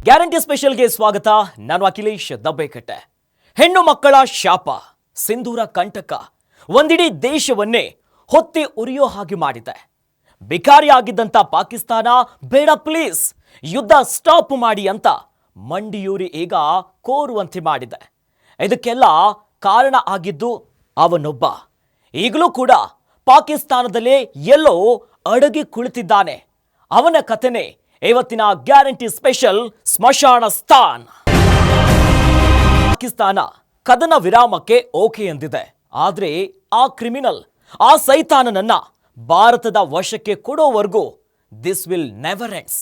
Guarantee ಸ್ಪೆಷಲ್ಗೆ ಸ್ವಾಗತ. ನಾನು ಅಖಿಲೇಶ್ ದಬ್ಬೆಕಟ್ಟೆ. ಹೆಣ್ಣು ಮಕ್ಕಳ ಶಾಪ, ಸಿಂಧೂರ ಕಂಟಕ ಒಂದಿಡೀ ದೇಶವನ್ನೇ ಹೊತ್ತಿ ಉರಿಯೋ ಹಾಗೆ ಮಾಡಿದೆ. ಬಿಕಾರಿಯಾಗಿದ್ದಂಥ ಪಾಕಿಸ್ತಾನ ಬೇಡ ಪ್ಲೀಸ್ ಯುದ್ಧ ಸ್ಟಾಪ್ ಮಾಡಿ ಅಂತ ಮಂಡಿಯೂರಿ ಈಗ ಕೋರುವಂತೆ ಮಾಡಿದೆ. ಇದಕ್ಕೆಲ್ಲ ಕಾರಣ ಆಗಿದ್ದು ಅವನೊಬ್ಬ. ಈಗಲೂ ಕೂಡ ಪಾಕಿಸ್ತಾನದಲ್ಲೇ ಎಲ್ಲೋ ಅಡಗಿ ಕುಳಿತಿದ್ದಾನೆ. ಅವನ ಕಥೆನೇ ಇವತ್ತಿನ ಗ್ಯಾರಂಟಿ ಸ್ಪೆಷಲ್ ಸ್ಮಶಾನ ಸ್ಥಾನ್. ಪಾಕಿಸ್ತಾನ ಕದನ ವಿರಾಮಕ್ಕೆ ಓಕೆ ಎಂದಿದೆ. ಆದ್ರೆ ಆ ಕ್ರಿಮಿನಲ್, ಆ ಸೈತಾನನನ್ನ ಭಾರತದ ವಶಕ್ಕೆ ಕೊಡೋವರೆಗೂ ದಿಸ್ ವಿಲ್ ನೆವರ್ ಎಂಡ್ಸ್.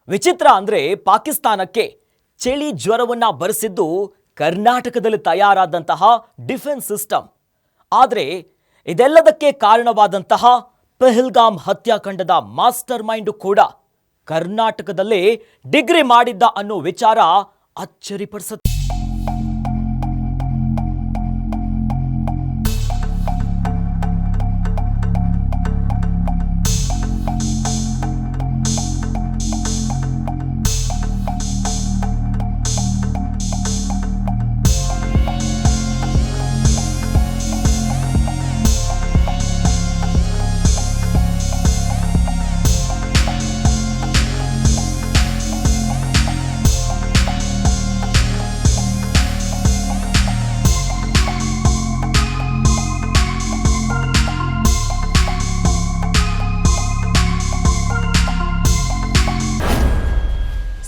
ವಿಚಿತ್ರ ಅಂದ್ರೆ ಪಾಕಿಸ್ತಾನಕ್ಕೆ ಚಳಿ ಜ್ವರವನ್ನ ಬರೆಸಿದ್ದು ಕರ್ನಾಟಕದಲ್ಲಿ ತಯಾರಾದಂತಹ ಡಿಫೆನ್ಸ್ ಸಿಸ್ಟಮ್. ಆದ್ರೆ ಇದೆಲ್ಲದಕ್ಕೆ ಕಾರಣವಾದಂತಹ ಪಹಲ್ಗಾಮ್ ಹತ್ಯಾಕಾಂಡದ ಮಾಸ್ಟರ್ ಮೈಂಡ್ ಕೂಡ ಕರ್ನಾಟಕದಲ್ಲೇ ಡಿಗ್ರಿ ಮಾಡಿದ್ದ ಅನ್ನೋ ವಿಚಾರ ಅಚ್ಚರಿಪಡಿಸುತ್ತೆ.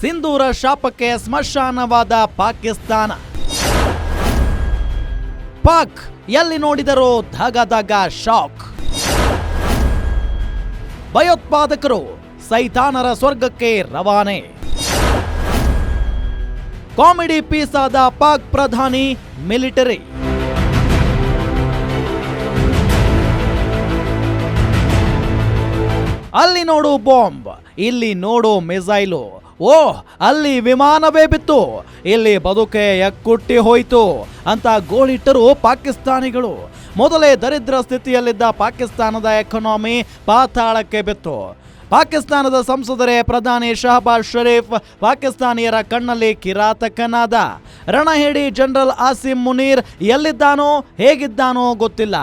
ಸಿಂಧೂರ ಶಾಪಕ್ಕೆ ಸ್ಮಶಾನವಾದ ಪಾಕಿಸ್ತಾನ. ಪಾಕ್ ಎಲ್ಲಿ ನೋಡಿದರೂ ಧಗ ಶಾಕ್. ಭಯೋತ್ಪಾದಕರು ಸೈತಾನರ ಸ್ವರ್ಗಕ್ಕೆ ರವಾನೆ. ಕಾಮಿಡಿ ಪೀಸ್ ಆದ ಪಾಕ್ ಪ್ರಧಾನಿ ಮಿಲಿಟರಿ. ಅಲ್ಲಿ ನೋಡು ಬಾಂಬ್, ಇಲ್ಲಿ ನೋಡು ಮಿಸೈಲು. ಅಲ್ಲಿ ವಿಮಾನವೇ ಬಿತ್ತು, ಇಲ್ಲಿ ಬದುಕೆ ಎಕ್ಕುಟ್ಟಿ ಹೋಯ್ತು ಅಂತ ಗೋಳಿಟ್ಟರು ಪಾಕಿಸ್ತಾನಿಗಳು. ಮೊದಲೇ ದರಿದ್ರ ಸ್ಥಿತಿಯಲ್ಲಿದ್ದ ಪಾಕಿಸ್ತಾನದ ಎಕಾನಮಿ ಪಾತಾಳಕ್ಕೆ ಬಿತ್ತು. ಪಾಕಿಸ್ತಾನದ ಸಂಸದರೇ ಪ್ರಧಾನಿ ಶಹಬಾಜ್ ಶರೀಫ್ ಪಾಕಿಸ್ತಾನಿಯರ ಕಣ್ಣಲ್ಲಿ ಕಿರಾತಕನಾದ. ರಣಹೇಡಿ ಜನರಲ್ ಆಸಿಂ ಮುನೀರ್ ಎಲ್ಲಿದ್ದಾನೋ ಹೇಗಿದ್ದಾನೋ ಗೊತ್ತಿಲ್ಲ,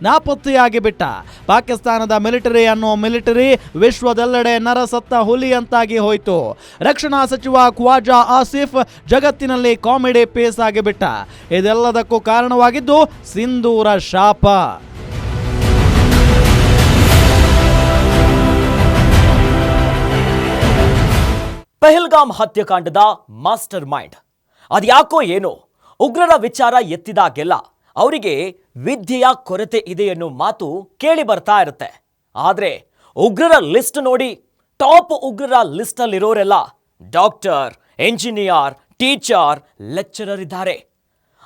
ನಾಪತ್ತೆಯಾಗಿ ಬಿಟ್ಟ. ಪಾಕಿಸ್ತಾನದ ಮಿಲಿಟರಿ ಅನ್ನೋ ಮಿಲಿಟರಿ ವಿಶ್ವದೆಲ್ಲೆಡೆ ನರಸತ್ತ ಹುಲಿ ಅಂತಾಗಿ ಹೋಯಿತು. ರಕ್ಷಣಾ ಸಚಿವ ಖ್ವಾಜಾ ಆಸಿಫ್ ಜಗತ್ತಿನಲ್ಲಿ ಕಾಮಿಡಿ ಪೀಸ್ ಆಗಿಬಿಟ್ಟ. ಇದೆಲ್ಲದಕ್ಕೂ ಕಾರಣವಾಗಿದ್ದು ಸಿಂಧೂರ ಶಾಪ. ಪಹಲ್ಗಾಮ್ ಹತ್ಯಾಕಾಂಡದ ಮಾಸ್ಟರ್ ಮೈಂಡ್ ಅದ್ಯಾಕೋ ಏನೋ ಉಗ್ರರ ವಿಚಾರ ಎತ್ತಿದಾಗೆಲ್ಲ ಅವರಿಗೆ ವಿದ್ಯೆಯ ಕೊರತೆ ಇದೆ ಅನ್ನೋ ಮಾತು ಕೇಳಿ ಬರ್ತಾ ಇರುತ್ತೆ. ಆದ್ರೆ ಉಗ್ರರ ಲಿಸ್ಟ್ ನೋಡಿ, ಟಾಪ್ ಉಗ್ರರ ಲಿಸ್ಟ್ ಅಲ್ಲಿರೋರೆಲ್ಲ ಡಾಕ್ಟರ್, ಎಂಜಿನಿಯರ್, ಟೀಚರ್, ಲೆಕ್ಚರರ್ ಇದ್ದಾರೆ.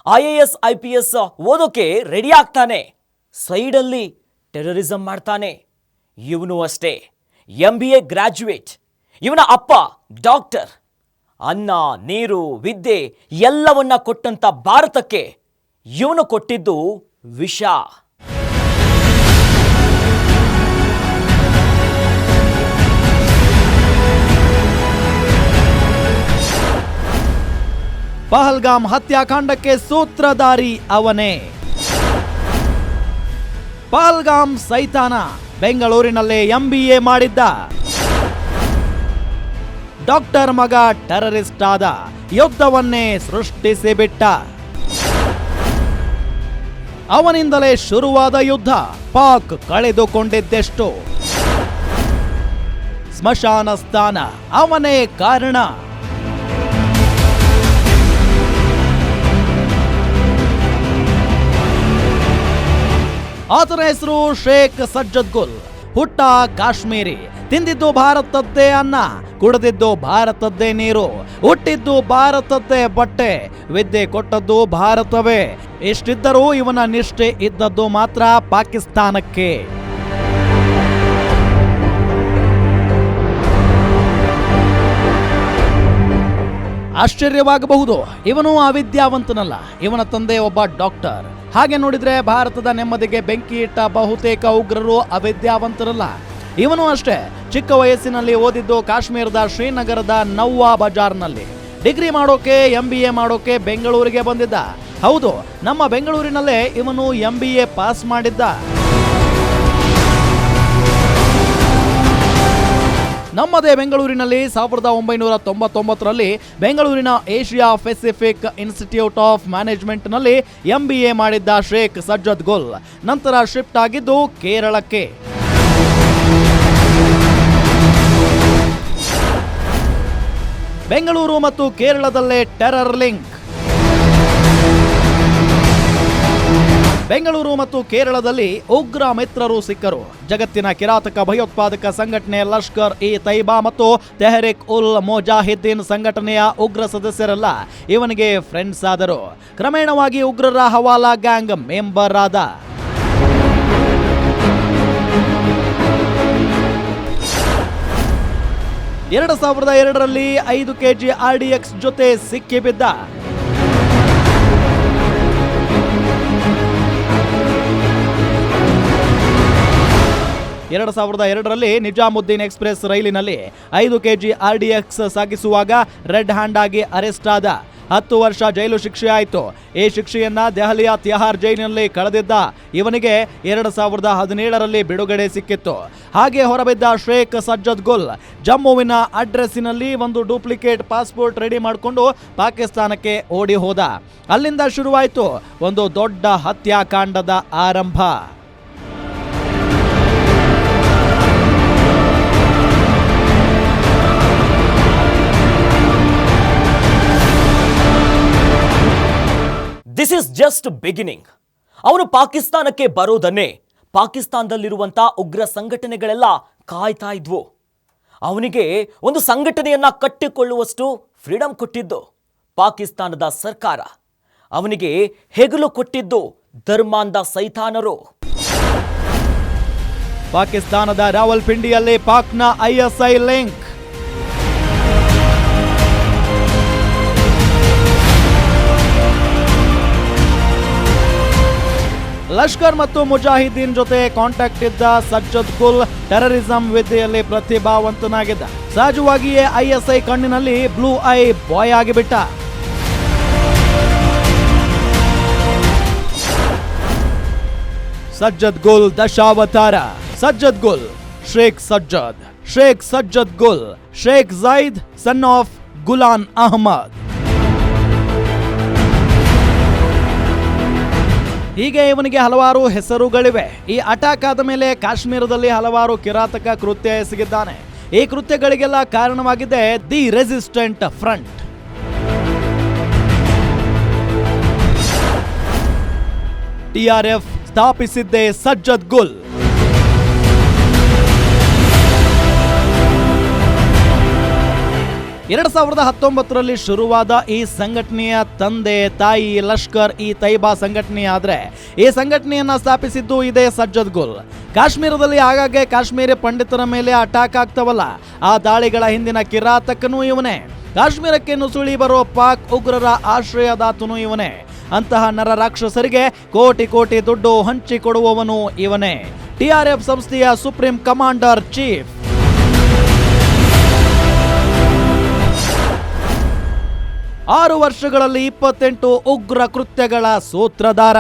IAS IPS ಓದೋಕೆ ರೆಡಿ ಆಗ್ತಾನೆ, ಸೈಡಲ್ಲಿ ಟೆರರಿಸಂ ಮಾಡ್ತಾನೆ. ಇವನು ಅಷ್ಟೇ MBA ಗ್ರಾಜ್ಯುಯೇಟ್. ಇವನ ಅಪ್ಪ ಡಾಕ್ಟರ್. ಅನ್ನ, ನೀರು, ವಿದ್ಯೆ ಎಲ್ಲವನ್ನ ಕೊಟ್ಟಂತ ಭಾರತಕ್ಕೆ ಇವನು ಕೊಟ್ಟಿದ್ದು ವಿಷ. ಪಹಲ್ಗಾಮ್ ಹತ್ಯಾಕಾಂಡಕ್ಕೆ ಸೂತ್ರಧಾರಿ ಅವನೇ. ಪಹಲ್ಗಾಮ್ ಸೈತಾನ ಬೆಂಗಳೂರಿನಲ್ಲೇ MBA ಮಾಡಿದ್ದ. ಡಾಕ್ಟರ್ ಮಗ ಟೆರರಿಸ್ಟ್ ಆದ, ಯುದ್ಧವನ್ನೇ ಸೃಷ್ಟಿಸಿ ಬಿಟ್ಟ. ಅವನಿಂದಲೇ ಶುರುವಾದ ಯುದ್ಧ ಪಾಕ್ ಕಳೆದುಕೊಂಡಿದ್ದೆಷ್ಟು. ಸ್ಮಶಾನ ಸ್ಥಾನ ಅವನೇ ಕಾರಣ. ಆತನ ಹೆಸರು ಶೇಖ್ ಸಜ್ಜದ್ ಗುಲ್. ಹುಟ್ಟ ಕಾಶ್ಮೀರಿ, ತಿಂದಿದ್ದು ಭಾರತದ್ದೇ ಅನ್ನ, ಕುಡಿದಿದ್ದು ಭಾರತದ್ದೇ ನೀರು, ಹುಟ್ಟಿದ್ದು ಭಾರತದ್ದೇ ಬಟ್ಟೆ, ವಿದ್ಯೆ ಕೊಟ್ಟದ್ದು ಭಾರತವೇ. ಇಷ್ಟಿದ್ದರೂ ಇವನ ನಿಷ್ಠೆ ಇದ್ದದ್ದು ಮಾತ್ರ ಪಾಕಿಸ್ತಾನಕ್ಕೆ. ಆಶ್ಚರ್ಯವಾಗಬಹುದು, ಇವನು ಅವಿದ್ಯಾವಂತನಲ್ಲ. ಇವನ ತಂದೆ ಒಬ್ಬ ಡಾಕ್ಟರ್. ಹಾಗೆ ನೋಡಿದ್ರೆ ಭಾರತದ ನೆಮ್ಮದಿಗೆ ಬೆಂಕಿ ಇಟ್ಟ ಬಹುತೇಕ ಉಗ್ರರು ಅವಿದ್ಯಾವಂತರಲ್ಲ. ಇವನು ಅಷ್ಟೇ. ಚಿಕ್ಕ ವಯಸ್ಸಿನಲ್ಲಿ ಓದಿದ್ದು ಕಾಶ್ಮೀರದ ಶ್ರೀನಗರದ ನವ್ವಾ ಬಜಾರ್ನಲ್ಲಿ. ಡಿಗ್ರಿ ಮಾಡೋಕೆ MBA ಮಾಡೋಕೆ ಬೆಂಗಳೂರಿಗೆ ಬಂದಿದ್ದ. ಹೌದು, ನಮ್ಮ ಬೆಂಗಳೂರಿನಲ್ಲೇ ಇವನು MBA ಪಾಸ್ ಮಾಡಿದ್ದ. ನಮ್ಮದೇ ಬೆಂಗಳೂರಿನಲ್ಲಿ 1999ರಲ್ಲಿ ಬೆಂಗಳೂರಿನ ಏಷ್ಯಾ ಪೆಸಿಫಿಕ್ ಇನ್ಸ್ಟಿಟ್ಯೂಟ್ ಆಫ್ ಮ್ಯಾನೇಜ್ಮೆಂಟ್ನಲ್ಲಿ MBA ಮಾಡಿದ್ದ ಶೇಖ್ ಸಜ್ಜದ್ ಗುಲ್ ನಂತರ ಶಿಫ್ಟ್ ಆಗಿದ್ದು ಕೇರಳಕ್ಕೆ. ಬೆಂಗಳೂರು ಮತ್ತು ಕೇರಳದಲ್ಲೇ ಟೆರರ್ ಲಿಂಕ್. ಬೆಂಗಳೂರು ಮತ್ತು ಕೇರಳದಲ್ಲಿ ಉಗ್ರ ಮಿತ್ರರು ಸಿಕ್ಕರು. ಜಗತ್ತಿನ ಕಿರಾತಕ ಭಯೋತ್ಪಾದಕ ಸಂಘಟನೆ ಲಷ್ಕರ್ ಇ ತೈಬಾ ಮತ್ತು ತೆಹರಿಕ್ ಉಲ್ ಮುಜಾಹಿದ್ದೀನ್ ಸಂಘಟನೆಯ ಉಗ್ರ ಸದಸ್ಯರೆಲ್ಲ ಇವನಿಗೆ ಫ್ರೆಂಡ್ಸ್ ಆದರು. ಕ್ರಮೇಣವಾಗಿ ಉಗ್ರರ ಹವಾಲಾ ಗ್ಯಾಂಗ್ ಮೆಂಬರ್ ಆದ. ಎರಡು 2002ರಲ್ಲಿ 5 kg RDX ಜೊತೆ ಸಿಕ್ಕಿಬಿದ್ದ. 2002ರಲ್ಲಿ ನಿಜಾಮುದ್ದೀನ್ ಎಕ್ಸ್ಪ್ರೆಸ್ ರೈಲಿನಲ್ಲಿ 5 kg RDX ಸಾಗಿಸುವಾಗ ರೆಡ್ ಹ್ಯಾಂಡ್ ಆಗಿ ಅರೆಸ್ಟ್ ಆದ. 10 ವರ್ಷ ಜೈಲು ಶಿಕ್ಷೆ ಆಯಿತು. ಈ ಶಿಕ್ಷೆಯನ್ನ ದೆಹಲಿಯ ತಿಹಾರ್ ಜೈಲಿನಲ್ಲಿ ಕಳೆದಿದ್ದ ಇವನಿಗೆ 2017ರಲ್ಲಿ ಬಿಡುಗಡೆ ಸಿಕ್ಕಿತ್ತು. ಹಾಗೆ ಹೊರಬಿದ್ದ ಶೇಖ್ ಸಜ್ಜದ್ ಗುಲ್ ಜಮ್ಮುವಿನ ಅಡ್ರೆಸ್ಸಿನಲ್ಲಿ ಒಂದು ಡೂಪ್ಲಿಕೇಟ್ ಪಾಸ್ಪೋರ್ಟ್ ರೆಡಿ ಮಾಡಿಕೊಂಡು ಪಾಕಿಸ್ತಾನಕ್ಕೆ ಓಡಿ ಹೋದ. ಅಲ್ಲಿಂದ ಶುರುವಾಯಿತು ಒಂದು ದೊಡ್ಡ ಹತ್ಯಾಕಾಂಡದ ಆರಂಭ. This is just beginning. ಅವನು ಪಾಕಿಸ್ತಾನಕ್ಕೆ ಬರೋದನ್ನೇ ಪಾಕಿಸ್ತಾನದಲ್ಲಿರುವಂಥ ಉಗ್ರ ಸಂಘಟನೆಗಳೆಲ್ಲ ಕಾಯ್ತಾ ಇದ್ವು. ಅವನಿಗೆ ಒಂದು ಸಂಘಟನೆಯನ್ನ ಕಟ್ಟಿಕೊಳ್ಳುವಷ್ಟು ಫ್ರೀಡಮ್ ಕೊಟ್ಟಿದ್ದು ಪಾಕಿಸ್ತಾನದ ಸರ್ಕಾರ. ಅವನಿಗೆ ಹೆಗಲು ಕೊಟ್ಟಿದ್ದು ಧರ್ಮಾಂಧ ಸೈತಾನರು. ಪಾಕಿಸ್ತಾನದ ರಾವಲ್ಪಿಂಡಿಯಲ್ಲಿ ಪಾಕ್ನ ISI ಲಿಂಕ್. ಲಷ್ಕರ್ ಮತ್ತು ಮುಜಾಹಿದ್ದೀನ್ ಜೊತೆ ಕಾಂಟ್ಯಾಕ್ಟ್ ಇದ್ದ ಸಜ್ಜದ್ ಗುಲ್ ಟೆರರಿಸಂ ವಿದ್ಯೆಯಲ್ಲಿ ಪ್ರತಿಭಾವಂತನಾಗಿದ್ದ. ಸಹಜವಾಗಿಯೇ ISI ಕಣ್ಣಿನಲ್ಲಿ ಬ್ಲೂ ಐ ಬಾಯ್ ಆಗಿಬಿಟ್ಟ. ಸಜ್ಜದ್ ಗುಲ್ ದಶಾವತಾರ. Sajjad Gul Sheikh Sajjad, Sheikh Sajjad Gul, Sheikh Zaid son of Gulan Ahmad. ಹೀಗೆ ಇವನಿಗೆ ಹಲವಾರು ಹೆಸರುಗಳಿವೆ. ಈ ಅಟ್ಯಾಕ್ ಆದ ಮೇಲೆ ಕಾಶ್ಮೀರದಲ್ಲಿ ಹಲವಾರು ಕಿರಾತಕ ಕೃತ್ಯ ಎಸಗಿದ್ದಾನೆ. ಈ ಕೃತ್ಯಗಳಿಗೆಲ್ಲ ಕಾರಣವಾಗಿದೆ ದಿ ರೆಸಿಸ್ಟೆಂಟ್ ಫ್ರಂಟ್. TRF ಸ್ಥಾಪಿಸಿದ್ದೇ ಸಜ್ಜದ್ ಗುಲ್. ಎರಡು 2019ರಲ್ಲಿ ಶುರುವಾದ ಈ ಸಂಘಟನೆಯ ತಂದೆ ತಾಯಿ ಲಷ್ಕರ್ ಇ ತೈಬಾ ಸಂಘಟನೆ ಆದ್ರೆ ಈ ಸಂಘಟನೆಯನ್ನ ಸ್ಥಾಪಿಸಿದ್ದು ಇದೇ ಸಜ್ಜದ್ ಗುಲ್. ಕಾಶ್ಮೀರದಲ್ಲಿ ಆಗಾಗ್ಗೆ ಕಾಶ್ಮೀರಿ ಪಂಡಿತರ ಮೇಲೆ ಅಟ್ಯಾಕ್ ಆಗ್ತವಲ್ಲ, ಆ ದಾಳಿಗಳ ಹಿಂದಿನ ಕಿರಾತಕನೂ ಇವನೇ. ಕಾಶ್ಮೀರಕ್ಕೆ ನುಸುಳಿ ಬರೋ ಪಾಕ್ ಉಗ್ರರ ಆಶ್ರಯದಾತನೂ ಇವನೇ. ಅಂತಹ ನರ ರಾಕ್ಷಸರಿಗೆ ಕೋಟಿ ಕೋಟಿ ದುಡ್ಡು ಹಂಚಿಕೊಡುವವನು ಇವನೇ. TRF ಸಂಸ್ಥೆಯ ಸುಪ್ರೀಂ ಕಮಾಂಡರ್ ಚೀಫ್. ಆರು ವರ್ಷಗಳಲ್ಲಿ 28 ಉಗ್ರ ಕೃತ್ಯಗಳ ಸೂತ್ರಧಾರ.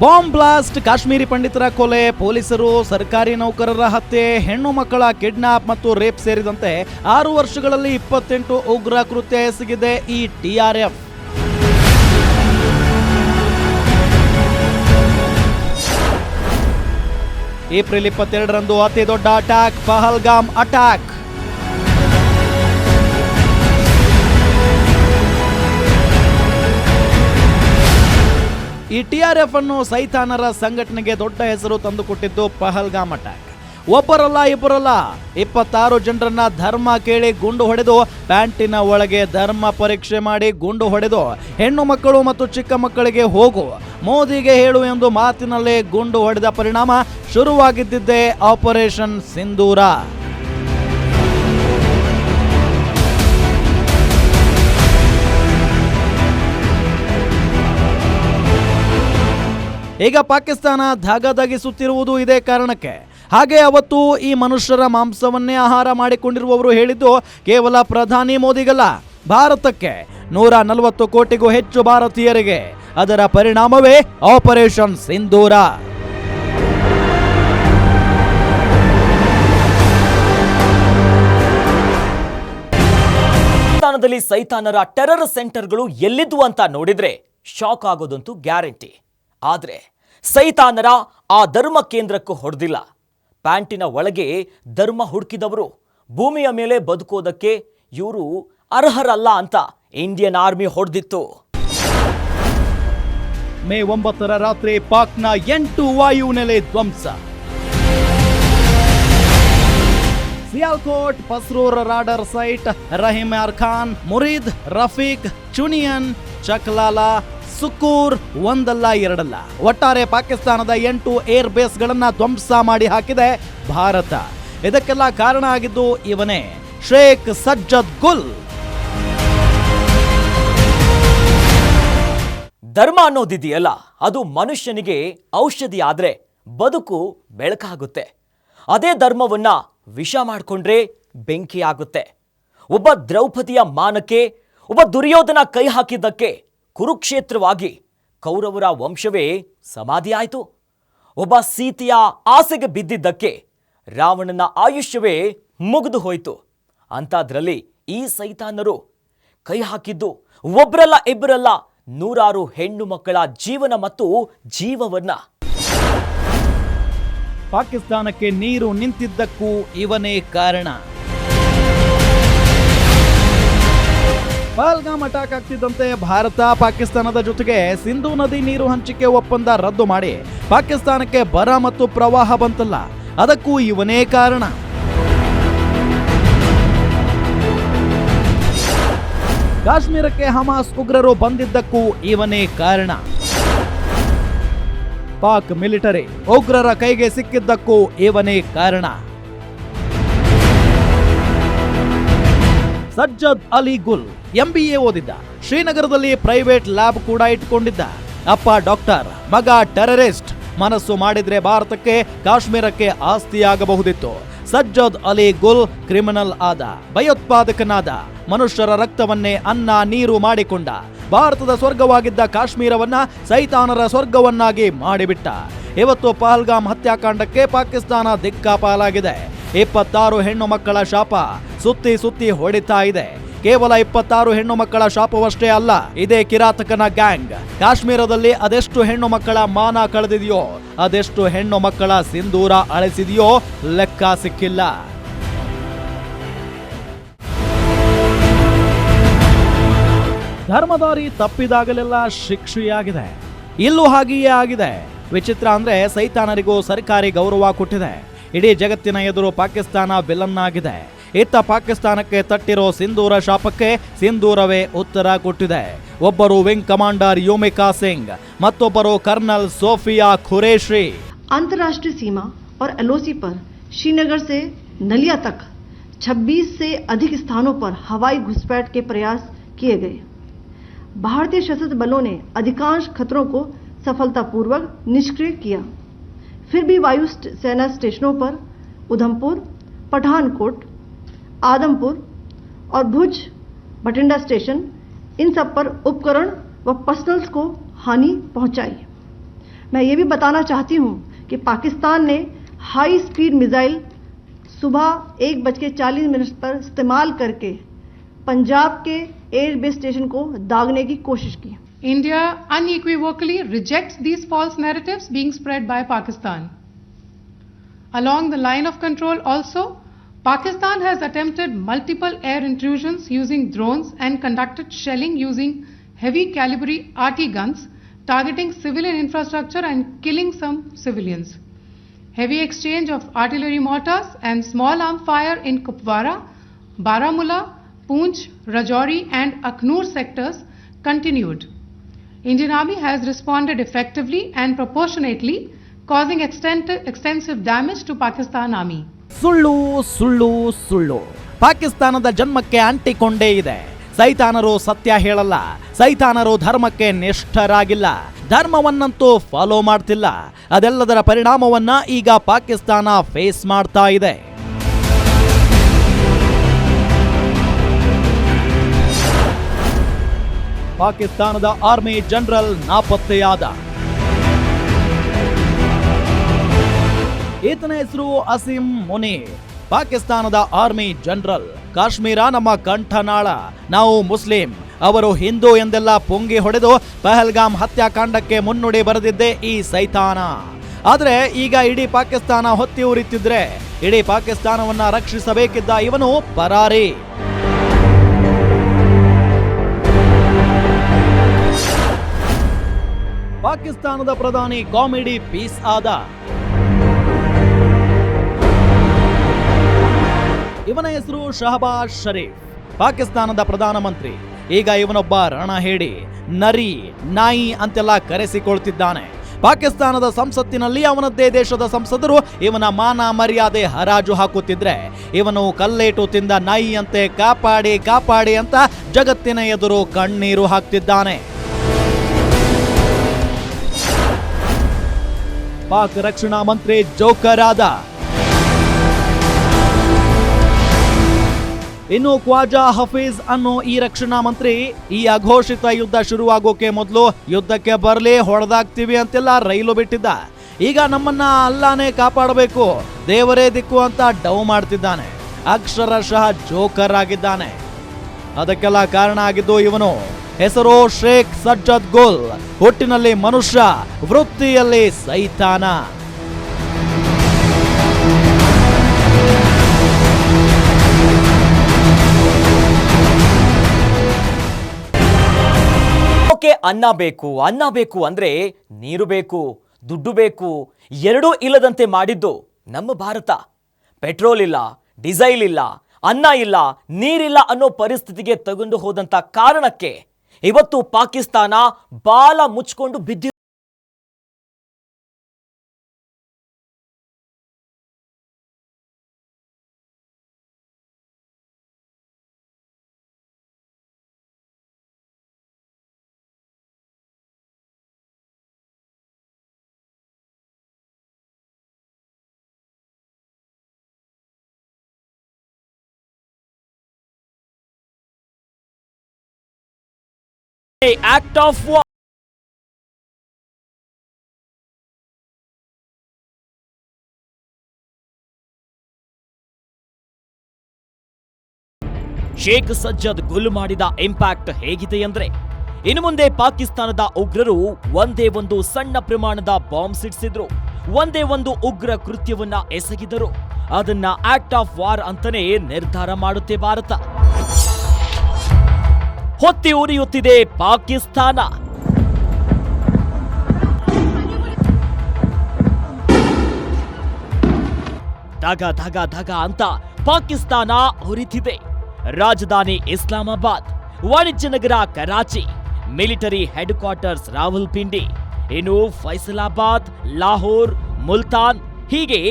ಬಾಂಬ್ ಬ್ಲಾಸ್ಟ್, ಕಾಶ್ಮೀರಿ ಪಂಡಿತರ ಕೊಲೆ, ಪೊಲೀಸರು, ಸರ್ಕಾರಿ ನೌಕರರ ಹತ್ಯೆ, ಹೆಣ್ಣು ಮಕ್ಕಳ ಕಿಡ್ನಾಪ್ ಮತ್ತು ರೇಪ್ ಸೇರಿದಂತೆ 6 ವರ್ಷಗಳಲ್ಲಿ 28 ಉಗ್ರ ಕೃತ್ಯ ಎಸಗಿದೆ ಈ TRF. ಏಪ್ರಿಲ್ 22ರಂದು ಅತಿ ದೊಡ್ಡ ಅಟ್ಯಾಕ್, ಪಹಲ್ಗಾಮ್ ಅಟ್ಯಾಕ್. ಈ TRF ಅನ್ನು ಸೈತಾನರ ಸಂಘಟನೆಗೆ ದೊಡ್ಡ ಹೆಸರು ತಂದುಕೊಟ್ಟಿದ್ದು ಪಹಲ್ಗಾಮ್ ಅಟ್ಯಾಕ್. ಒಬ್ಬರಲ್ಲ ಇಬ್ಬರಲ್ಲ, 26 ಜನರನ್ನ ಧರ್ಮ ಕೇಳಿ ಗುಂಡು ಹೊಡೆದು, ಪ್ಯಾಂಟಿನ ಒಳಗೆ ಧರ್ಮ ಪರೀಕ್ಷೆ ಮಾಡಿ ಗುಂಡು ಹೊಡೆದು, ಹೆಣ್ಣು ಮಕ್ಕಳು ಮತ್ತು ಚಿಕ್ಕ ಮಕ್ಕಳಿಗೆ ಹೋಗು, ಮೋದಿಗೆ ಹೇಳು ಎಂದು ಮಾತಿನಲ್ಲೇ ಗುಂಡು ಹೊಡೆದ ಪರಿಣಾಮ ಶುರುವಾಗಿದ್ದಿದ್ದೇ ಆಪರೇಷನ್ ಸಿಂಧೂರ. ಈಗ ಪಾಕಿಸ್ತಾನ ಧಾಗದಾಗಿಸುತ್ತಿರುವುದು ಇದೇ ಕಾರಣಕ್ಕೆ. ಹಾಗೆ ಅವತ್ತು ಈ ಮನುಷ್ಯರ ಮಾಂಸವನ್ನೇ ಆಹಾರ ಮಾಡಿಕೊಂಡಿರುವವರು ಹೇಳಿದ್ದು ಕೇವಲ ಪ್ರಧಾನಿ ಮೋದಿಗಲ್ಲ, ಭಾರತಕ್ಕೆ 140 ಕೋಟಿಗೂ ಹೆಚ್ಚು ಭಾರತೀಯರಿಗೆ. ಅದರ ಪರಿಣಾಮವೇ ಆಪರೇಷನ್ ಸಿಂಧೂರ. ಪಾಕಿಸ್ತಾನದಲ್ಲಿ ಸೈತಾನರ ಟೆರರ್ ಸೆಂಟರ್ಗಳು ಎಲ್ಲಿದ್ವು ಅಂತ ನೋಡಿದ್ರೆ ಶಾಕ್ ಆಗೋದಂತೂ ಗ್ಯಾರಂಟಿ. ಆದ್ರೆ ಸೈತಾನರ ಆ ಧರ್ಮ ಕೇಂದ್ರಕ್ಕೂ ಹೊಡೆದಿಲ್ಲ. ಪ್ಯಾಂಟಿನ ಒಳಗೆ ಧರ್ಮ ಹುಡುಕಿದವರು ಭೂಮಿಯ ಮೇಲೆ ಬದುಕೋದಕ್ಕೆ ಇವರು ಅರ್ಹರಲ್ಲ ಅಂತ ಇಂಡಿಯನ್ ಆರ್ಮಿ ಹೊಡೆದಿತ್ತು. ಮೇ 9ರ ರಾತ್ರಿ ಪಾಕ್ನ 8 ವಾಯುನೆಲೆ ಧ್ವಂಸ. ಸಿಯಾಲ್ಕೋಟ್, ಪಸ್ರೂರ್ ರಾಡರ್ ಸೈಟ್, ರಹೀಮ್ ಯಾರ್ ಖಾನ್, ಮುರೀದ್, ರಫೀಕ್, ಚುನಿಯನ್, ಚಕ್ಲಾಲಾ, ಸುಕೂರ್ ಒಂದಲ್ಲ ಎರಡಲ್ಲ, ಒಟ್ಟಾರೆ ಪಾಕಿಸ್ತಾನದ 8 ಏರ್ ಬೇಸ್ಗಳನ್ನ ಧ್ವಂಸ ಮಾಡಿ ಹಾಕಿದೆ ಭಾರತ. ಇದಕ್ಕೆಲ್ಲ ಕಾರಣ ಆಗಿದ್ದು ಇವನೇ, ಶೇಖ್ ಸಜ್ಜದ್ ಗುಲ್. ಧರ್ಮ ಅನ್ನೋದಿದೆಯಲ್ಲ, ಅದು ಮನುಷ್ಯನಿಗೆ ಔಷಧಿ ಆದ್ರೆ ಬದುಕು ಬೆಳಕಾಗುತ್ತೆ. ಅದೇ ಧರ್ಮವನ್ನ ವಿಷ ಮಾಡಿಕೊಂಡ್ರೆ ಬೆಂಕಿ ಆಗುತ್ತೆ. ಒಬ್ಬ ದ್ರೌಪದಿಯ ಮಾನಕ್ಕೆ ಒಬ್ಬ ದುರ್ಯೋಧನ ಕೈ ಹಾಕಿದ್ದಕ್ಕೆ ಕುರುಕ್ಷೇತ್ರವಾಗಿ ಕೌರವರ ವಂಶವೇ ಸಮಾಧಿ ಆಯಿತು. ಒಬ್ಬ ಸೀತೆಯ ಆಸೆಗೆ ಬಿದ್ದಿದ್ದಕ್ಕೆ ರಾವಣನ ಆಯುಷ್ಯವೇ ಮುಗಿದು ಹೋಯಿತು. ಅಂಥದ್ರಲ್ಲಿ ಈ ಸೈತಾನರು ಕೈ ಹಾಕಿದ್ದು ಒಬ್ಬರಲ್ಲ ಇಬ್ಬರಲ್ಲ, 100 ಹೆಣ್ಣು ಮಕ್ಕಳ ಜೀವನ ಮತ್ತು ಜೀವವನ್ನ. ಪಾಕಿಸ್ತಾನಕ್ಕೆ ನೀರು ನಿಂತಿದ್ದಕ್ಕೂ ಇವನೇ ಕಾರಣ. ಪಹಲ್ಗಾಮ್ ಅಟ್ಯಾಕ್ ಆಗ್ತಿದ್ದಂತೆ ಭಾರತ ಪಾಕಿಸ್ತಾನದ ಜೊತೆಗೆ ಸಿಂಧೂ ನದಿ ನೀರು ಹಂಚಿಕೆ ಒಪ್ಪಂದ ರದ್ದು ಮಾಡಿ ಪಾಕಿಸ್ತಾನಕ್ಕೆ ಬರ ಮತ್ತು ಪ್ರವಾಹ ಬಂತಲ್ಲ, ಅದಕ್ಕೂ ಇವನೇ ಕಾರಣ. ಕಾಶ್ಮೀರಕ್ಕೆ ಹಮಾಸ್ ಉಗ್ರರು ಬಂದಿದ್ದಕ್ಕೂ ಇವನೇ ಕಾರಣ. ಪಾಕ್ ಮಿಲಿಟರಿ ಉಗ್ರರ ಕೈಗೆ ಸಿಕ್ಕಿದ್ದಕ್ಕೂ ಇವನೇ ಕಾರಣ. ಸಜ್ಜದ್ ಅಲಿ ಗುಲ್ MBA ಓದಿದ್ದ, ಶ್ರೀನಗರದಲ್ಲಿ ಪ್ರೈವೇಟ್ ಲ್ಯಾಬ್ ಕೂಡ ಇಟ್ಕೊಂಡಿದ್ದ. ಅಪ್ಪ ಡಾಕ್ಟರ್, ಮಗ ಟೆರರಿಸ್ಟ್. ಮನಸ್ಸು ಮಾಡಿದ್ರೆ ಭಾರತಕ್ಕೆ, ಕಾಶ್ಮೀರಕ್ಕೆ ಆಸ್ತಿಯಾಗಬಹುದಿತ್ತು. ಸಜ್ಜದ್ ಅಲಿ ಗುಲ್ ಕ್ರಿಮಿನಲ್ ಆದ, ಭಯೋತ್ಪಾದಕನಾದ, ಮನುಷ್ಯರ ರಕ್ತವನ್ನೇ ಅನ್ನ ನೀರು ಮಾಡಿಕೊಂಡ. ಭಾರತದ ಸ್ವರ್ಗವಾಗಿದ್ದ ಕಾಶ್ಮೀರವನ್ನ ಸೈತಾನರ ಸ್ವರ್ಗವನ್ನಾಗಿ ಮಾಡಿಬಿಟ್ಟ. ಇವತ್ತು ಪಹಲ್ಗಾಮ್ ಹತ್ಯಾಕಾಂಡಕ್ಕೆ ಪಾಕಿಸ್ತಾನ ದಿಕ್ಕಾಪಾಲಾಗಿದೆ. 26 ಹೆಣ್ಣು ಮಕ್ಕಳ ಶಾಪ ಸುತ್ತಿ ಸುತ್ತಿ ಹೊಡಿತಾ ಇದೆ. ಕೇವಲ 26 ಹೆಣ್ಣು ಮಕ್ಕಳ ಶಾಪವಷ್ಟೇ ಅಲ್ಲ, ಇದೇ ಕಿರಾತಕನ ಗ್ಯಾಂಗ್ ಕಾಶ್ಮೀರದಲ್ಲಿ ಅದೆಷ್ಟು ಹೆಣ್ಣು ಮಕ್ಕಳ ಮಾನ ಕಳೆದಿದೆಯೋ, ಅದೆಷ್ಟು ಹೆಣ್ಣು ಮಕ್ಕಳ ಸಿಂಧೂರ ಅಳಿಸಿದೆಯೋ ಲೆಕ್ಕ ಸಿಕ್ಕಿಲ್ಲ. ಧರ್ಮದಾರಿ ತಪ್ಪಿದಾಗಲೆಲ್ಲ ಶಿಕ್ಷೆಯಾಗಿದೆ. ಇಲ್ಲೂ ಹಾಗೆಯೇ ಆಗಿದೆ. ವಿಚಿತ್ರ ಅಂದ್ರೆ ಸೈತಾನರಿಗೂ ಸರ್ಕಾರಿ ಗೌರವ ಕೊಟ್ಟಿದೆ. ಇಡೀ ಜಗತ್ತಿನ ಎದುರು ಪಾಕಿಸ್ತಾನ ವಿಲನ್ ಆಗಿದೆ. ಇತ್ತ ಪಾಕಿಸ್ತಾನಕ್ಕೆ ತಟ್ಟಿರೋ ಸಿಂಧೂರ ಶಾಪಕ್ಕೆ ಸಿಂಧೂರವೇ ಉತ್ತರ ಕೊಟ್ಟಿದೆ. ಒಬ್ಬರು ವಿಂಗ್ ಕಮಾಂಡರ್ ಯುಮಿಕಾ ಸಿಂಗ್, ಮತ್ತೊಬ್ಬರು कर्नल सोफिया कुरैशी. अंतर्राष्ट्रीय सीमा और LOC पर श्रीनगर से नलिया तक 26 से अधिक स्थानों पर हवाई घुसपैठ के प्रयास किए गए. भारतीय सशस्त्र बलों ने अधिकांश खतरों को सफलतापूर्वक निष्क्रिय किया. फिर भी वायु सेना स्टेशनों पर उधमपुर, पठानकोट, आदमपुर और भुज बठिंडा स्टेशन, इन सब पर उपकरण व पर्सनल्स को हानि पहुंचाई. मैं ये भी बताना चाहती हूं कि पाकिस्तान ने हाई स्पीड मिसाइल सुबह 1:40 पर इस्तेमाल करके पंजाब के एयरबेस स्टेशन को दागने की कोशिश की. India unequivocally rejects these false narratives being spread by Pakistan. Along the line of control also, Pakistan has attempted multiple air intrusions using drones and conducted shelling using heavy caliber RT guns, targeting civilian infrastructure and killing some civilians. Heavy exchange of artillery mortars and small arms fire in Kupwara, Baramulla, Poonch, Rajouri and Akhnur sectors continued. Indian Army has responded effectively and proportionately, causing extensive damage to Pakistan Army. ಸುಳ್ಳು ಸುಳ್ಳು ಸುಳ್ಳು ಪಾಕಿಸ್ತಾನದ ಜನ್ಮಕ್ಕೆ ಅಂಟಿಕೊಂಡೇ ಇದೆ. ಸೈತಾನರು ಸತ್ಯ ಹೇಳಲ್ಲ, ಸೈತಾನರು ಧರ್ಮಕ್ಕೆ ನಿಷ್ಠರಾಗಿಲ್ಲ. ಧರ್ಮವನ್ನಂತೂ follow ಮಾಡ್ತಿಲ್ಲ. ಅದೆಲ್ಲದರ ಪರಿಣಾಮವನ್ನ ಈಗ ಪಾಕಿಸ್ತಾನ ಫೇಸ್ ಮಾಡ್ತಾ ಇದೆ. ಪಾಕಿಸ್ತಾನದ ಆರ್ಮಿ ಜನರಲ್ ನಾಪತ್ತೆಯಾದ. ಈತನ ಹೆಸರು ಅಸೀಂ ಮುನೀರ್. ಪಾಕಿಸ್ತಾನದ ಆರ್ಮಿ ಜನರಲ್. ಕಾಶ್ಮೀರ ನಮ್ಮ ಕಂಠನಾಳ, ನಾವು ಮುಸ್ಲಿಂ, ಅವರು ಹಿಂದೂ ಎಂದೆಲ್ಲ ಪುಂಗಿ ಹೊಡೆದು ಪಹಲ್ಗಾಮ್ ಹತ್ಯಾಕಾಂಡಕ್ಕೆ ಮುನ್ನುಡಿ ಬರೆದಿದ್ದೇ ಈ ಸೈತಾನ. ಆದ್ರೆ ಈಗ ಇಡೀ ಪಾಕಿಸ್ತಾನ ಹೊತ್ತಿ ಉರಿತಿದ್ರೆ ಇಡೀ ಪಾಕಿಸ್ತಾನವನ್ನ ರಕ್ಷಿಸಬೇಕಿದ್ದ ಇವನು ಪರಾರಿ. ಪಾಕಿಸ್ತಾನದ ಪ್ರಧಾನಿ ಕಾಮಿಡಿ ಪೀಸ್ ಆದ. ಇವನ ಹೆಸರು ಶಹಬಾಜ್ ಶರೀಫ್. ಪಾಕಿಸ್ತಾನದ ಪ್ರಧಾನಮಂತ್ರಿ. ಈಗ ಇವನೊಬ್ಬ ರಣಹೇಡಿ, ನರಿ, ನಾಯಿ ಅಂತೆಲ್ಲ ಕರೆಸಿಕೊಳ್ತಿದ್ದಾನೆ. ಪಾಕಿಸ್ತಾನದ ಸಂಸತ್ತಿನಲ್ಲಿ ಅವನದ್ದೇ ದೇಶದ ಸಂಸದರು ಇವನ ಮಾನ ಮರ್ಯಾದೆ ಹರಾಜು ಹಾಕುತ್ತಿದ್ರೆ ಇವನು ಕಲ್ಲೇಟು ತಿಂದ ನಾಯಿಯಂತೆ ಕಾಪಾಡಿ ಕಾಪಾಡಿ ಅಂತ ಜಗತ್ತಿನ ಎದುರು ಕಣ್ಣೀರು ಹಾಕ್ತಿದ್ದಾನೆ. ಪಾಕ್ ರಕ್ಷಣಾ ಮಂತ್ರಿ ಜೋಕರ್ ಆದ. ಇನ್ನು ಖ್ವಾಜಾ ಹಫೀಜ್ ಅನ್ನೋ ಈ ರಕ್ಷಣಾ ಮಂತ್ರಿ ಈ ಅಘೋಷಿತ ಯುದ್ಧ ಶುರುವಾಗೋಕೆ ಮೊದಲು ಯುದ್ಧಕ್ಕೆ ಬರಲಿ, ಹೊಡೆದಾಗ್ತೀವಿ ಅಂತೆಲ್ಲ ರೈಲು ಬಿಟ್ಟಿದ್ದ. ಈಗ ನಮ್ಮನ್ನ ಅಲ್ಲಾನೇ ಕಾಪಾಡಬೇಕು, ದೇವರೇ ದಿಕ್ಕು ಅಂತ ಡೌ ಮಾಡ್ತಿದ್ದಾನೆ. ಅಕ್ಷರಶಃ ಜೋಕರ್ ಆಗಿದ್ದಾನೆ. ಅದಕ್ಕೆಲ್ಲ ಕಾರಣ ಆಗಿದ್ದು ಇವನು. ಹೆಸರು ಶೇಖ್ ಸಜ್ಜದ್ ಗುಲ್. ಹುಟ್ಟಿನಲ್ಲಿ ಮನುಷ್ಯ, ವೃತ್ತಿಯಲ್ಲಿ ಸೈತಾನ. ಅನ್ನ ಬೇಕು ಅಂದ್ರೆ ನೀರು ಬೇಕು, ದುಡ್ಡು ಬೇಕು. ಎರಡೂ ಇಲ್ಲದಂತೆ ಮಾಡಿದ್ದು ನಮ್ಮ ಭಾರತ. ಪೆಟ್ರೋಲ್ ಇಲ್ಲ, ಡೀಸೆಲ್ ಇಲ್ಲ, ಅನ್ನ ಇಲ್ಲ, ನೀರಿಲ್ಲ ಅನ್ನೋ ಪರಿಸ್ಥಿತಿಗೆ ತಗೊಂಡು ಹೋದಂತ ಕಾರಣಕ್ಕೆ ಇವತ್ತು ಪಾಕಿಸ್ತಾನ ಬಾಲ ಮುಚ್ಕೊಂಡು ಬಿದ್ದಿ. Act of war. Sheikh Sajjad ಗುಲ್ ಮಾಡಿದ ಇಂಪ್ಯಾಕ್ಟ್ ಹೇಗಿದೆ ಅಂದ್ರೆ, ಇನ್ನು ಮುಂದೆ ಪಾಕಿಸ್ತಾನದ ಉಗ್ರರು ಒಂದೇ ಒಂದು ಸಣ್ಣ ಪ್ರಮಾಣದ ಬಾಂಬ್ ಸಿಡಿಸಿದ್ರು, ಒಂದೇ ಒಂದು ಉಗ್ರ ಕೃತ್ಯವನ್ನ ಎಸಗಿದರು. ಅದನ್ನ ಆಕ್ಟ್ ಆಫ್ ವಾರ್ ಅಂತಾನೆ ನಿರ್ಧಾರ ಮಾಡುತ್ತೆ ಭಾರತ. ಹೊತ್ತಿ ಉರಿಯುತ್ತಿದೆ ಪಾಕಿಸ್ತಾನ. ಧಗ ಧಗ ಧಗ ಅಂತ ಪಾಕಿಸ್ತಾನ ಉರಿತಿದೆ. ರಾಜಧಾನಿ ಇಸ್ಲಾಮಾಬಾದ್, ವಾಣಿಜ್ಯ ನಗರ Karachi, military headquarters Rawalpindi, ಇನ್ನು ಫೈಸಲಾಬಾದ್, ಲಾಹೋರ್, ಮುಲ್ತಾನ್, ಹೀಗೆ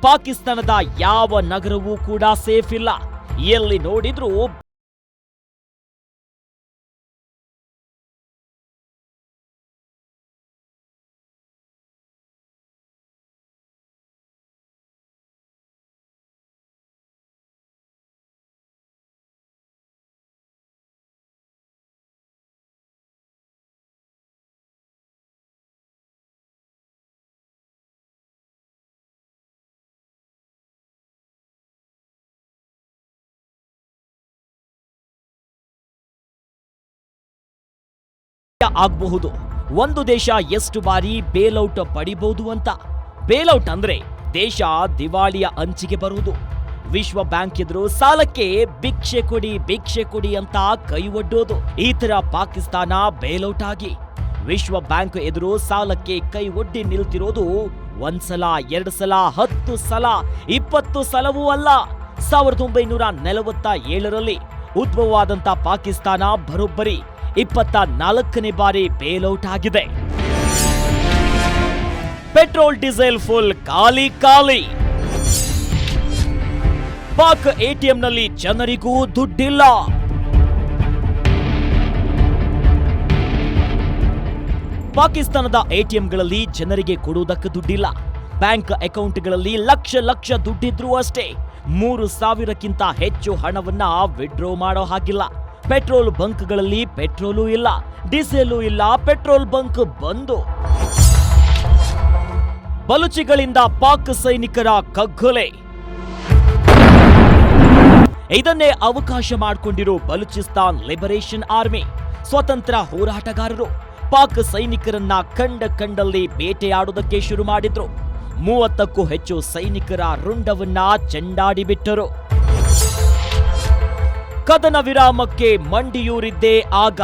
ಪಾಕಿಸ್ತಾನದ ಯಾವ ನಗರವೂ ಕೂಡ ಸೇಫ್ ಇಲ್ಲ. ಎಲ್ಲಿ ನೋಡಿದ್ರೂ ಆಗಬಹುದು. ಒಂದು ದೇಶ ಎಷ್ಟು ಬಾರಿ ಬೇಲ್ಔಟ್ ಪಡಿಬಹುದು ಅಂತ. ಬೇಲ್ಔಟ್ ಅಂದ್ರೆ ದೇಶ ದಿವಾಳಿಯ ಅಂಚಿಗೆ ಬರುವುದು. ವಿಶ್ವ ಬ್ಯಾಂಕ್ ಎದುರು ಸಾಲಕ್ಕೆ ಭಿಕ್ಷೆ ಕೊಡಿ ಅಂತ ಕೈ ಒಡ್ಡೋದು. ಈ ತರ ಪಾಕಿಸ್ತಾನ ಬೇಲ್ಔಟ್ ಆಗಿ ವಿಶ್ವ ಬ್ಯಾಂಕ್ ಎದುರು ಸಾಲಕ್ಕೆ ಕೈ ಒಡ್ಡಿ ನಿಲ್ತಿರೋದು ಒಂದ್ಸಲ, 2 ಸಲ, 10 ಸಲ, 20 ಸಲವೂ ಅಲ್ಲ. 1947ರಲ್ಲಿ ಉದ್ಭವವಾದಂತ ಪಾಕಿಸ್ತಾನ ಬರೋಬ್ಬರಿ 24ನೇ ಬಾರಿ ಬೇಲ್ಔಟ್ ಆಗಿದೆ. ಪೆಟ್ರೋಲ್ ಡೀಸೆಲ್ ಫುಲ್ ಖಾಲಿ. ಪಾಕ್ ಎಟಿಎಂನಲ್ಲಿ ಜನರಿಗೂ ದುಡ್ಡಿಲ್ಲ. ಪಾಕಿಸ್ತಾನದ ಎಟಿಎಂಗಳಲ್ಲಿ ಜನರಿಗೆ ಕೊಡುವುದಕ್ಕೆ ದುಡ್ಡಿಲ್ಲ. ಬ್ಯಾಂಕ್ ಅಕೌಂಟ್ಗಳಲ್ಲಿ ಲಕ್ಷ ಲಕ್ಷ ದುಡ್ಡಿದ್ರೂ ಅಷ್ಟೇ 3,000ಕ್ಕಿಂತ ಹೆಚ್ಚು ಹಣವನ್ನ ವಿಡ್ರಾ ಮಾಡೋ ಹಾಗಿಲ್ಲ. ಪೆಟ್ರೋಲ್ ಬಂಕ್ಗಳಲ್ಲಿ ಪೆಟ್ರೋಲು ಇಲ್ಲ, ಡೀಸೆಲು ಇಲ್ಲ, ಪೆಟ್ರೋಲ್ ಬಂಕ್ ಬಂದು. ಬಲೂಚಿಗಳಿಂದ ಪಾಕ್ ಸೈನಿಕರ ಕಗ್ಗೊಲೆ. ಇದನ್ನೇ ಅವಕಾಶ ಮಾಡಿಕೊಂಡಿರೋ ಬಲೂಚಿಸ್ತಾನ್ ಲಿಬರೇಷನ್ ಆರ್ಮಿ ಸ್ವತಂತ್ರ ಹೋರಾಟಗಾರರು ಪಾಕ್ ಸೈನಿಕರನ್ನ ಕಂಡಲ್ಲಿ ಬೇಟೆಯಾಡುವುದಕ್ಕೆ ಶುರು ಮಾಡಿದ್ರು. 30ಕ್ಕೂ ಹೆಚ್ಚು ಸೈನಿಕರ ರುಂಡವನ್ನ ಚೆಂಡಾಡಿಬಿಟ್ಟರು. ಕದನ ವಿರಾಮಕ್ಕೆ ಮಂಡಿಯೂರಿದ್ದೇ ಆಗ.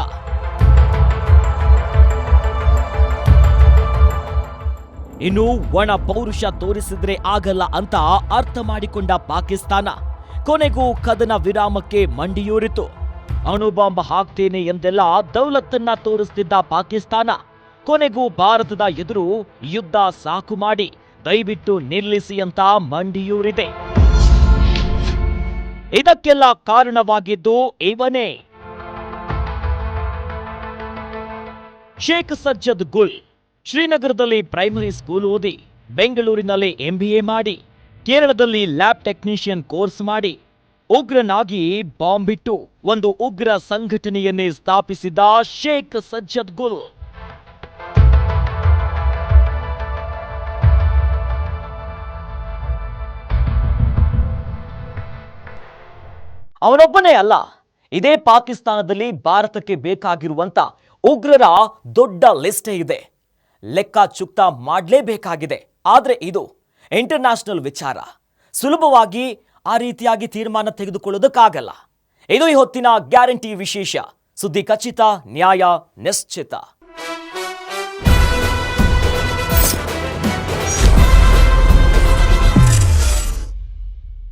ಇನ್ನು ಒಣ ಪೌರುಷ ತೋರಿಸಿದ್ರೆ ಆಗಲ್ಲ ಅಂತ ಅರ್ಥ ಮಾಡಿಕೊಂಡ ಪಾಕಿಸ್ತಾನ ಕೊನೆಗೂ ಕದನ ವಿರಾಮಕ್ಕೆ ಮಂಡಿಯೂರಿತು. ಅಣುಬಾಂಬ್ ಹಾಕ್ತೇನೆ ಎಂದೆಲ್ಲ ದೌಲತ್ತನ್ನ ತೋರಿಸ್ತಿದ್ದ ಪಾಕಿಸ್ತಾನ ಕೊನೆಗೂ ಭಾರತದ ಎದುರು ಯುದ್ಧ ಸಾಕು ಮಾಡಿ ದಯವಿಟ್ಟು ನಿಲ್ಲಿಸಿ ಅಂತ ಮಂಡಿಯೂರಿದೆ. ಇದಕ್ಕೆಲ್ಲ ಕಾರಣವಾಗಿದ್ದು ಇವನೇ ಶೇಖ್ ಸಜ್ಜದ್ ಗುಲ್. ಶ್ರೀನಗರದಲ್ಲಿ ಪ್ರೈಮರಿ ಸ್ಕೂಲ್ ಓದಿ, ಬೆಂಗಳೂರಿನಲ್ಲಿ MBA ಮಾಡಿ, ಕೇರಳದಲ್ಲಿ ಲ್ಯಾಬ್ ಟೆಕ್ನಿಷಿಯನ್ ಕೋರ್ಸ್ ಮಾಡಿ, ಉಗ್ರನಾಗಿ ಬಾಂಬ್ ಇಟ್ಟು ಒಂದು ಉಗ್ರ ಸಂಘಟನೆಯನ್ನೇ ಸ್ಥಾಪಿಸಿದ ಶೇಖ್ ಸಜ್ಜದ್ ಗುಲ್. ಅವನೊಬ್ಬನೇ ಅಲ್ಲ, ಇದೇ ಪಾಕಿಸ್ತಾನದಲ್ಲಿ ಭಾರತಕ್ಕೆ ಬೇಕಾಗಿರುವಂತ ಉಗ್ರರ ದೊಡ್ಡ ಲಿಸ್ಟೇ ಇದೆ. ಲೆಕ್ಕ ಚುಕ್ತ ಮಾಡಲೇಬೇಕಾಗಿದೆ. ಆದ್ರೆ ಇದು ಇಂಟರ್ನ್ಯಾಷನಲ್ ವಿಚಾರ, ಸುಲಭವಾಗಿ ಆ ರೀತಿಯಾಗಿ ತೀರ್ಮಾನ ತೆಗೆದುಕೊಳ್ಳೋದಕ್ಕಾಗಲ್ಲ. ಇದು ಈ ಹೊತ್ತಿನ ಗ್ಯಾರಂಟಿ ವಿಶೇಷ. ಸುದ್ದಿ ಖಚಿತ, ನ್ಯಾಯ ನಿಶ್ಚಿತ.